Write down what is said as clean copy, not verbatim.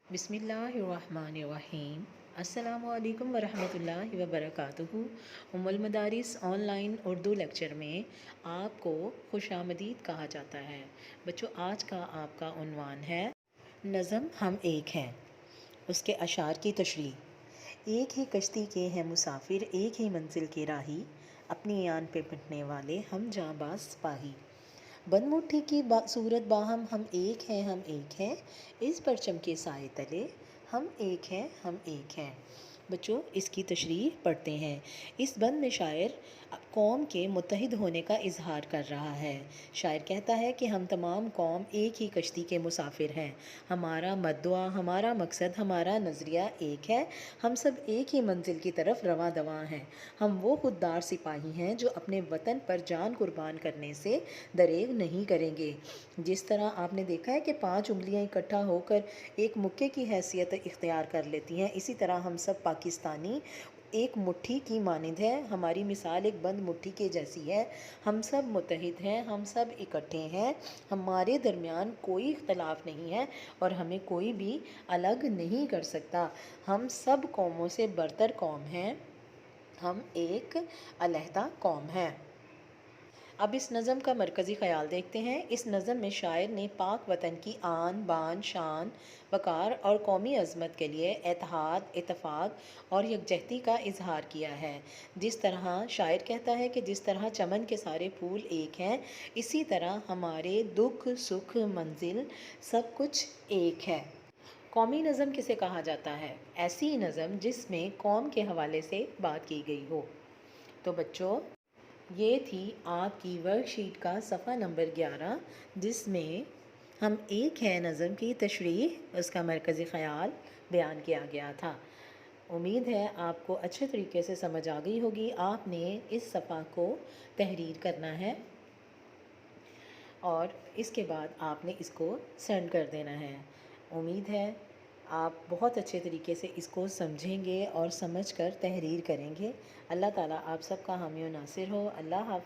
बिस्मिल्लाहिर्रहमानिर्रहीम। अस्सलामु अलैकुम वरहमतुल्लाहि वबरकातुहू। उम्मुल ऑनलाइन उर्दू लेक्चर में आपको खुशामदीद कहा जाता है। बच्चों, आज का आपका उन्वान है नज़म हम एक हैं। उसके अशार की तशरीह। एक ही कश्ती के हैं मुसाफिर, एक ही मंजिल के राही, अपनी आन पे बंटने वाले हम जांबाज सिपाही। बंद मुट्ठी की सूरत बाहम हम एक हैं, हम एक हैं, इस परचम के साए तले हम एक हैं, हम एक हैं। बच्चों, इसकी तशरीह पढ़ते हैं। इस बंद में शायर कौम के मुत्तहिद होने का इजहार कर रहा है। शायर कहता है कि हम तमाम कौम एक ही कश्ती के मुसाफिर हैं। हमारा मद्दुआ, हमारा मकसद, हमारा नज़रिया एक है। हम सब एक ही मंजिल की तरफ रवां दवां हैं। हम वो खुददार सिपाही हैं जो अपने वतन पर जान कुर्बान करने से दरेग नहीं करेंगे। जिस तरह आपने देखा है कि 5 उंगलियां इकट्ठा होकर एक मुक्के की हैसियत इख्तियार कर लेती हैं, इसी तरह हम सब पाकिस्तानी एक मुट्ठी की मानिंद है। हमारी मिसाल एक बंद मुट्ठी के जैसी है। हम सब मुत्तहिद हैं, हम सब इकट्ठे हैं, हमारे दरमियान कोई इख्तलाफ नहीं है और हमें कोई भी अलग नहीं कर सकता। हम सब कौमों से बरतर कौम हैं, हम एक अलहदा कौम हैं। अब इस नज़म का मरकज़ी ख़याल देखते हैं। इस नज़म में शायर ने पाक वतन की आन बान शान वक़ार और कौमी अज़मत के लिए इत्तेहाद, इत्तेफाक और यकजहती का इजहार किया है। जिस तरह शायर कहता है कि जिस तरह चमन के सारे फूल एक हैं, इसी तरह हमारे दुख सुख मंजिल सब कुछ एक है। कौमी नज़म किसे कहा जाता है? ऐसी नज़म जिसमें कौम के हवाले से बात की गई हो। तो बच्चों, ये थी आपकी वर्कशीट का सफ़ा नंबर 11, जिसमें हम एक है नज़म की तशरीह, उसका मरकज़ी ख़याल बयान किया गया था। उम्मीद है आपको अच्छे तरीके से समझ आ गई होगी। आपने इस सफ़ा को तहरीर करना है और इसके बाद आपने इसको सेंड कर देना है। उम्मीद है आप बहुत अच्छे तरीके से इसको समझेंगे और समझकर तहरीर करेंगे। अल्लाह ताला आप सबका हामी व नासिर हो। अल्लाह हाफ़िज़।